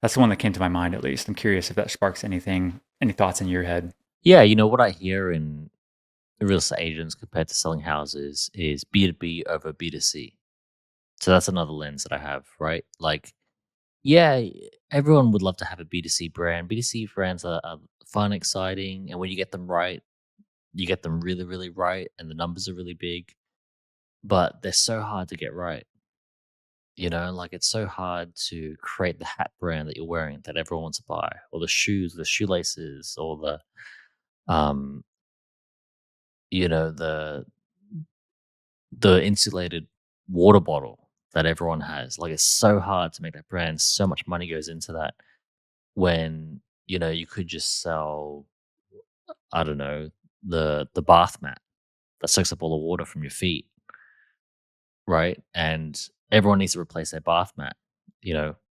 That's the one that came to my mind at least. I'm curious if that sparks anything, any thoughts in your head. Yeah, what I hear in real estate agents compared to selling houses is B2B over B2C. So that's another lens that I have, right? Like, yeah, everyone would love to have a B2C brand. B2C brands are fun, exciting, and when you get them right, you get them really, really right, and the numbers are really big, but they're so hard to get right. Like it's so hard to create the hat brand that you're wearing that everyone wants to buy, or the shoes, the shoelaces, or um, the insulated water bottle that everyone has. Like it's so hard to make that brand. So much money goes into that when you could just sell, I don't know, the bath mat that soaks up all the water from your feet, right? And everyone needs to replace their bath mat,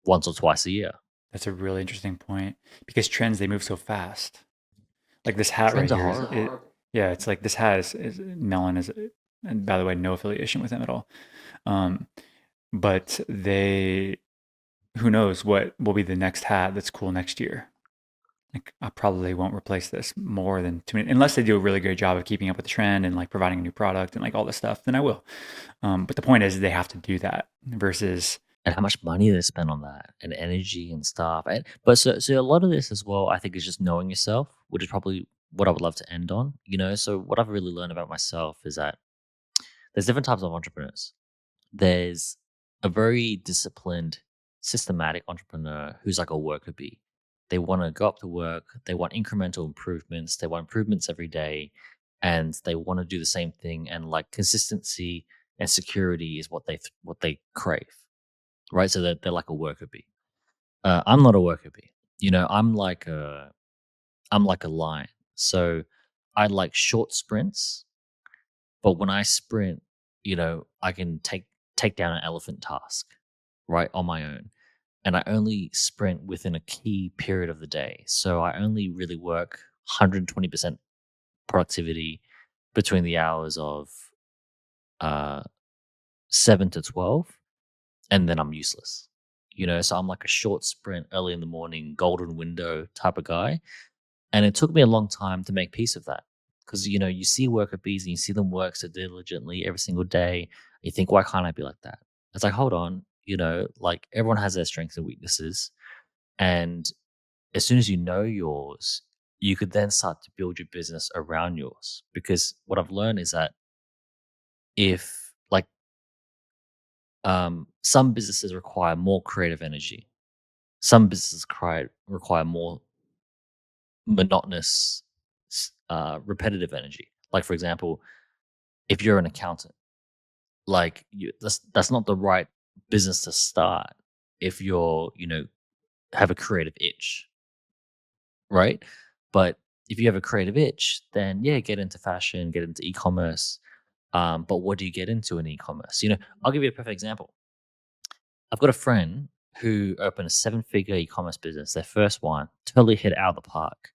once or twice a year. That's a really interesting point because trends they move so fast. Like this hat right Trends are here is horrible. it. Yeah, it's like this hat is Melon is, and by the way, no affiliation with them at all. Um, but they, who knows what will be the next hat that's cool next year. Like I probably won't replace this more than 2 minutes unless they do a really great job of keeping up with the trend and like providing a new product and like all this stuff. Then I will. But the point is they have to do that versus And how much money they spend on that and energy and stuff. But so a lot of this as well, I think, is just knowing yourself, which is probably what I would love to end on. So what I've really learned about myself is that there's different types of entrepreneurs. There's a very disciplined, systematic entrepreneur who's like a worker bee. They want to go up to work, they want incremental improvements, they want improvements every day, and they want to do the same thing. And like consistency and security is what they crave, right? So they're like a worker bee. I'm not a worker bee. I'm like a lion. So I like short sprints, but when I sprint, I can take down an elephant task, right, on my own. And I only sprint within a key period of the day. So I only really work 120% productivity between the hours of uh, 7 to 12, and then I'm useless. So I'm like a short sprint early in the morning, golden window type of guy. And it took me a long time to make peace of that. Because, you see worker bees and you see them work so diligently every single day. You think, why can't I be like that? It's like, hold on, like everyone has their strengths and weaknesses. And as soon as you know yours, you could then start to build your business around yours. Because what I've learned is that if, like, some businesses require more creative energy, some businesses require more monotonous, repetitive energy. Like, for example, if you're an accountant, like that's not the right business to start if you're have a creative itch, right? But if you have a creative itch, then yeah, get into fashion, get into e-commerce. But what do you get into in e-commerce? I'll give you a perfect example. I've got a friend who opened a seven-figure e-commerce business. Their first one totally hit it out of the park.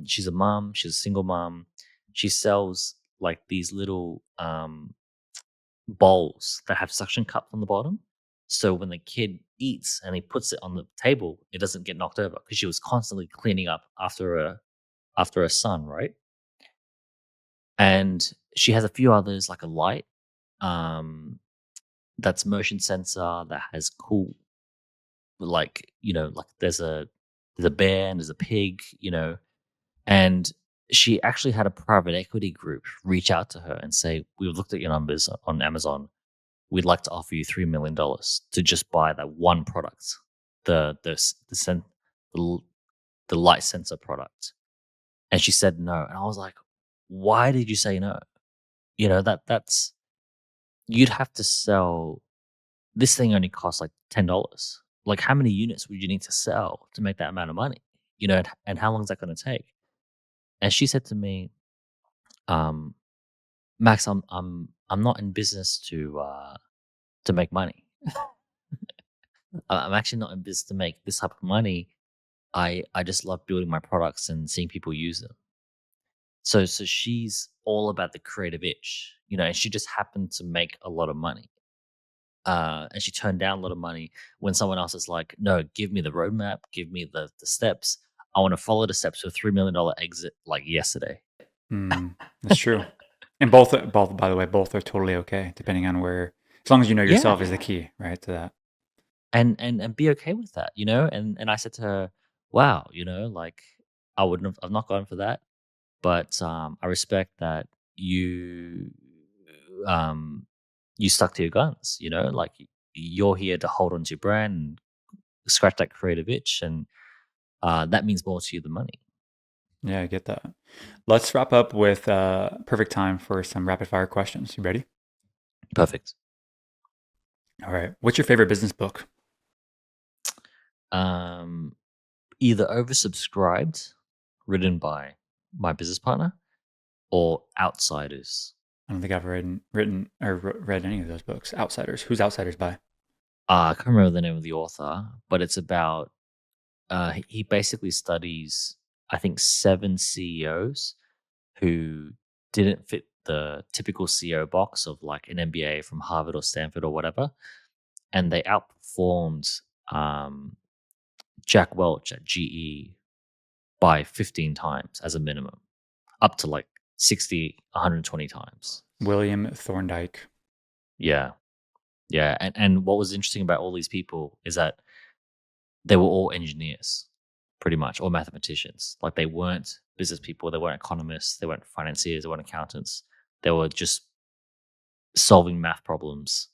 She's a mom. She's a single mom. She sells like these little bowls that have suction cups on the bottom. So when the kid eats and he puts it on the table, it doesn't get knocked over because she was constantly cleaning up after her son, right? And she has a few others like a light. um, that's motion sensor, that has cool, like, like there's a bear and there's a pig, and she actually had a private equity group reach out to her and say, "We've looked at your numbers on Amazon. We'd like to offer you $3 million to just buy that one product, the s- the sen- the, l- the light sensor product." And she said no, and I was like, "Why did you say no?" That's you'd have to sell. This thing only costs like $10. Like, how many units would you need to sell to make that amount of money? And how long is that going to take? And she said to me, um, "Max, I'm not in business to make money. I'm actually not in business to make this type of money. I just love building my products and seeing people use them." So she's all about the creative itch, and she just happened to make a lot of money. And she turned down a lot of money when someone else is like, "No, give me the roadmap, give me the steps. I want to follow the steps for $3 million exit like yesterday." Mm, that's true. And both, by the way, both are totally okay, depending on where, as long as you know Yeah, yourself is the key, right, to that. and be okay with that, And I said to her, "Wow, like I've not gone for that, but I respect that um you stuck to your guns, like you're here to hold on to your brand and scratch that creative itch, and that means more to you than money." Yeah, I get that. Let's wrap up with perfect time for some rapid fire questions. You ready? Perfect. All right. What's your favorite business book? Um, Either oversubscribed, written by my business partner, or Outsiders. I don't think I've written or read any of those books. Outsiders. Who's Outsiders by? I can't remember the name of the author, but it's about he basically studies, I think, 7 CEOs who didn't fit the typical CEO box of like an MBA from Harvard or Stanford or whatever, and they outperformed um, Jack Welch at GE by 15 times as a minimum, up to like 60, 120 times. William Thorndike. Yeah. Yeah. And what was interesting about all these people is that they were all engineers, pretty much, or mathematicians. Like, they weren't business people, they weren't economists, they weren't financiers, they weren't accountants. They were just solving math problems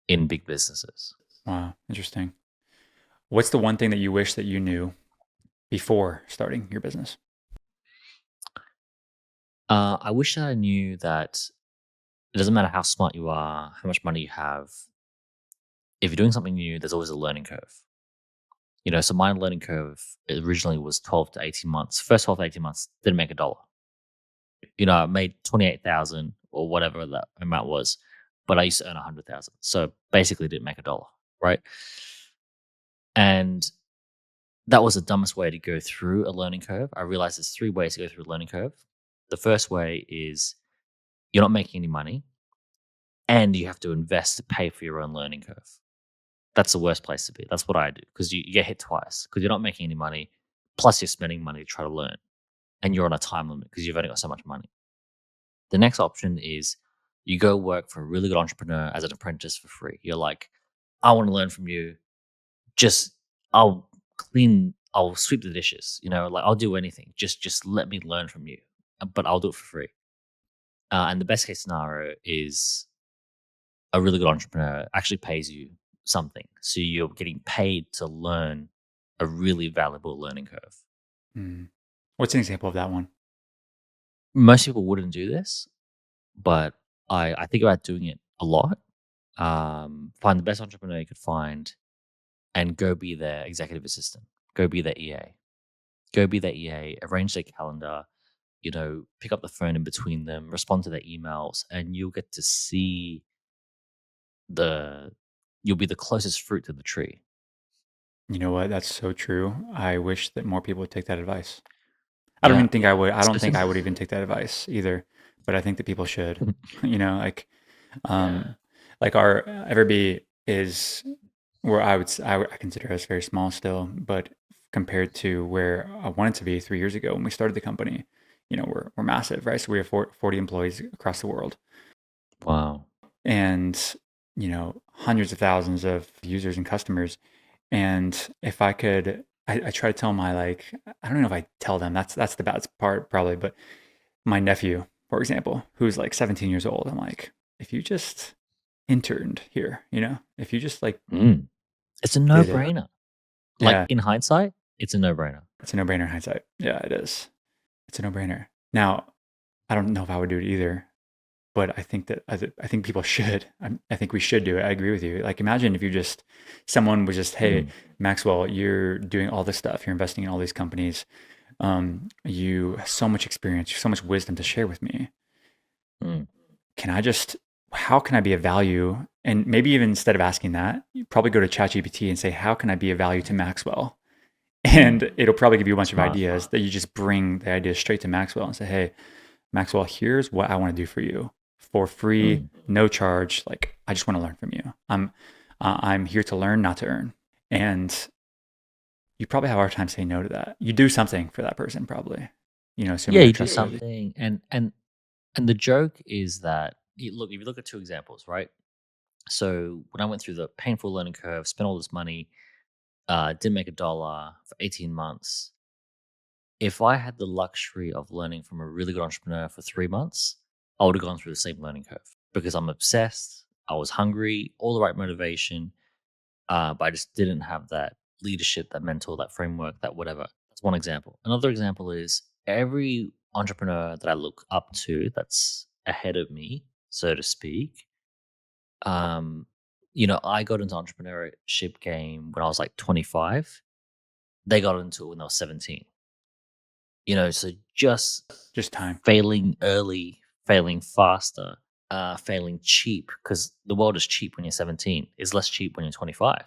in big businesses. Wow, interesting. What's the one thing that you wish that you knew before starting your business? I wish that I knew that it doesn't matter how smart you are, how much money you have. If you're doing something new, there's always a learning curve. So my learning curve originally was 12 to 18 months. First 12 to 18 months, didn't make a dollar. I made 28,000 or whatever that amount was, but I used to earn 100,000. So basically didn't make a dollar, right? And that was the dumbest way to go through a learning curve. I realized there's 3 ways to go through a learning curve. The first way is you're not making any money and you have to invest to pay for your own learning curve. That's the worst place to be. That's what I do, because you get hit twice because you're not making any money, plus you're spending money to try to learn, and you're on a time limit because you've only got so much money. The next option is you go work for a really good entrepreneur as an apprentice for free. You're like, "I want to learn from you. Just I'll sweep the dishes, like I'll do anything. Just let me learn from you, but I'll do it for free." And the best case scenario is a really good entrepreneur actually pays you something. So you're getting paid to learn a really valuable learning curve. Hmm. What's an example of that one? Most people wouldn't do this, but I think about doing it a lot. Find the best entrepreneur you could find and go be their executive assistant. Go be their EA. Go be their EA, arrange their calendar, pick up the phone in between them, respond to their emails, and you'll get to see the you'll be the closest fruit to the tree. You know what? That's so true. I wish that more people would take that advice. I don't Yeah. even think I would. I don't think Especially I would even take that advice either. But I think that people should. You know, Yeah. um, like our EverBee is where I consider us very small still, but compared to where I wanted to be 3 years ago when we started the company, we're massive, right? So we have 40 employees across the world. Wow. and hundreds of thousands of users and customers. And if I could, I try to tell my like, I don't know if I tell them, that's the bad part probably, but my nephew, for example, who's like 17 years old, I'm like, if you just interned here, if you just like Mm. It's a did it, no-brainer. Like, yeah, in hindsight, it's a no-brainer. it's a no-brainer in hindsight. Yeah, it is. It's a no-brainer. Now, I don't know if I would do it either, but I think that I think people should. I think we should do it. I agree with you. Like, imagine if someone was just, hey, Mm, Maxwell, you're doing all this stuff. You're investing in all these companies. You have so much experience, so much wisdom to share with me. mm, Can I just, how can I be of value? And maybe even instead of asking that, you probably go to ChatGPT and say, how can I be of value to Maxwell? mm. And it'll probably give you a bunch of Smart. ideas that you just bring the ideas straight to Maxwell and say, hey, Maxwell, here's what I want to do for you for free, Mm. no charge. Like, I just want to learn from you. I'm here to learn, not to earn. And you probably have a hard time saying no to that. You do something for that person, probably, Yeah, assuming they're you do trustworthy. something, and the joke is that look, if you look at two examples, right? So when I went through the painful learning curve, spent all this money, didn't make a dollar for 18 months. If I had the luxury of learning from a really good entrepreneur for 3 months, I would have gone through the same learning curve because I'm obsessed. I was hungry, all the right motivation, but I just didn't have that leadership, that mentor, that framework, that whatever. That's one example. Another example is every entrepreneur that I look up to that's ahead of me, so to speak. Um, I got into entrepreneurship game when I was like 25. They got into it when they were 17. So just Just time. failing early, failing faster, failing cheap, because the world is cheap when you're 17. It's less cheap when you're 25,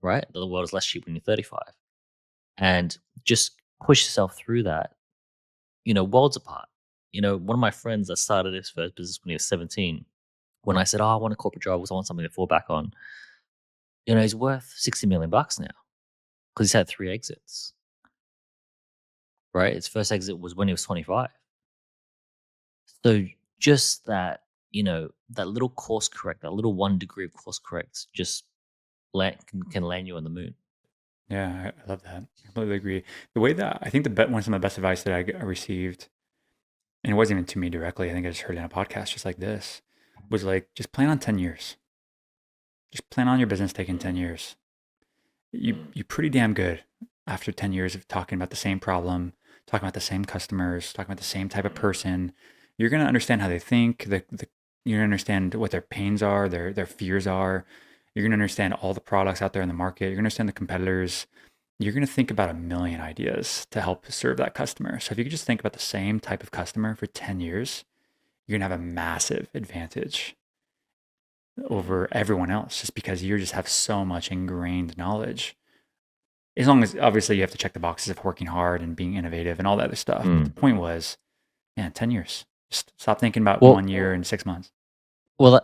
right? The world is less cheap when you're 35. And just push yourself through that, worlds apart. One of my friends that started his first business when he was 17, when I said, oh, I want a corporate job because I want something to fall back on, he's worth 60 million bucks now because he's had three exits, right? His first exit was when he was 25. So just that, that little course correct, that little 1 degree of course correct, just can land you on the moon. Yeah, I love that. I completely agree. The way that I think some of the best advice that I received, and it wasn't even to me directly, I think I just heard it in a podcast just like this, was like, just plan on 10 years. Just plan on your business taking 10 years. You're pretty damn good after 10 years of talking about the same problem, talking about the same customers, talking about the same type of person. You're going to understand how they think, you're going to understand what their pains are, their fears are. You're going to understand all the products out there in the market. You're going to understand the competitors. You're going to think about a million ideas to help serve that customer. So if you could just think about the same type of customer for 10 years, you're going to have a massive advantage over everyone else just because you just have so much ingrained knowledge. As long as obviously you have to check the boxes of working hard and being innovative and all that other stuff. But the Mm. point was, yeah, 10 years. Just stop thinking about Well, 1 year and 6 months.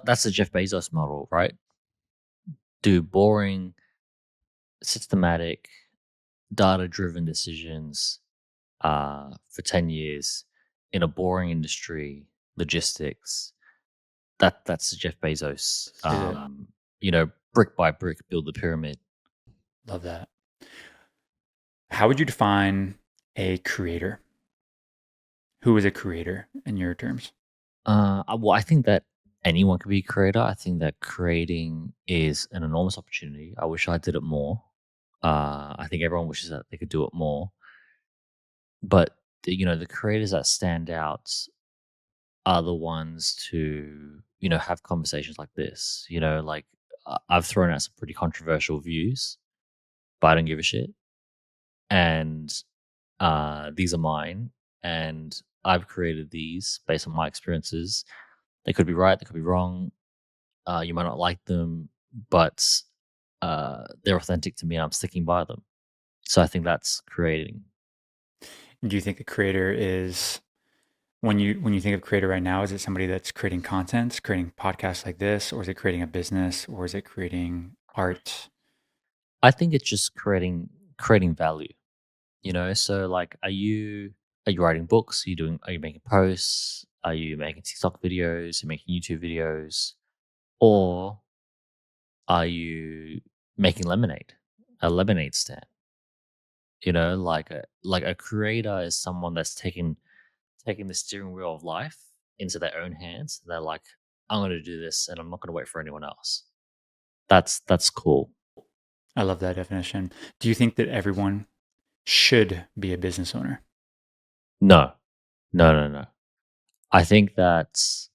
that's the Jeff Bezos model, right? Do boring, systematic, data-driven decisions for 10 years in a boring industry, logistics. That's the Jeff Bezos. Is it? Brick by brick, build the pyramid. Love that. How would you define a creator? Who is a creator in your terms? Well, I think that anyone can be a creator. I think that creating is an enormous opportunity. I wish I did it more. I think everyone wishes that they could do it more. But the creators that stand out are the ones to have conversations like this. Like I've thrown out some pretty controversial views, but I don't give a shit. And these are mine, and I've created these based on my experiences. They could be right, they could be wrong. You might not like them, but they're authentic to me, and I'm sticking by them. So I think that's creating. Do you think a creator is when you think of creator right now, is it somebody that's creating content, creating podcasts like this, or is it creating a business, or is it creating art? I think it's just creating value. So like, are you writing books? Are you making posts? Are you making TikTok videos? Are you making YouTube videos? Or are you making lemonade, a lemonade stand? Like a creator is someone that's taking the steering wheel of life into their own hands. They're like, I'm going to do this, and I'm not going to wait for anyone else. That's cool. I love that definition. Do you think that everyone should be a business owner? No, no, no, no. I think that's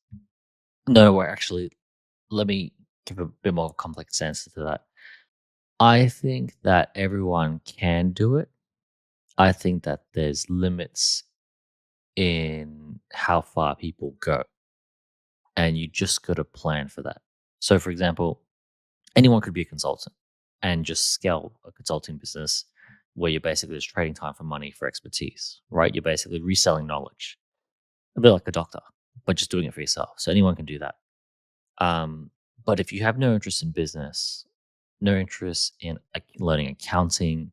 no. Wait, actually, let me give a bit more complex answer to that. I think that everyone can do it. I think that there's limits in how far people go, and you just got to plan for that. So, for example, anyone could be a consultant and just scale a consulting business where you're basically just trading time for money for expertise, right? You're basically reselling knowledge, a bit like a doctor, but just doing it for yourself. So anyone can do that. But if you have no interest in business, no interest in learning accounting,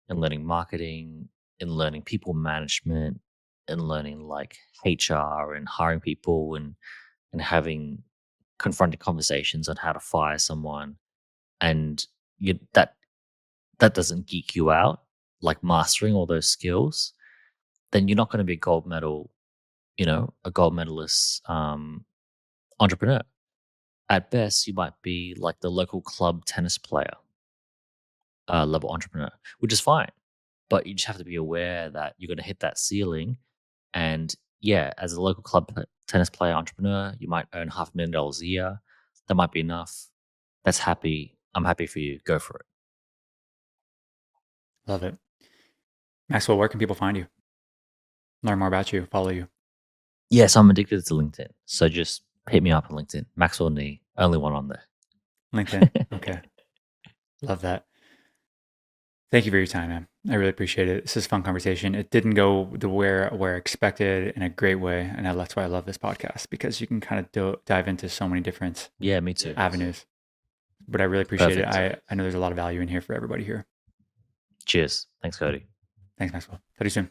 and learning marketing, and learning people management, and learning like HR and hiring people and having confronting conversations on how to fire someone, and that doesn't geek you out, like mastering all those skills, then you're not going to be a gold medal, a gold medalist entrepreneur. At best, you might be like the local club tennis player level entrepreneur, which is fine. But you just have to be aware that you're going to hit that ceiling. And yeah, as a local tennis player entrepreneur, you might earn $500,000 a year. That might be enough. That's happy. I'm happy for you. Go for it. Love it. Maxwell, where can people find you? Learn more about you, follow you. Yes, I'm addicted to LinkedIn. So just hit me up on LinkedIn. Maxwell Nee, only one on there. LinkedIn. Okay. Love that. Thank you for your time, man. I really appreciate it. This is a fun conversation. It didn't go the where I expected in a great way, and that's why I love this podcast because you can kind of dive into so many different Yeah, me too. avenues. But I really appreciate it. Perfect. I know there's a lot of value in here for everybody here. Cheers. Thanks, Cody. Thanks, Maxwell. Talk to you soon.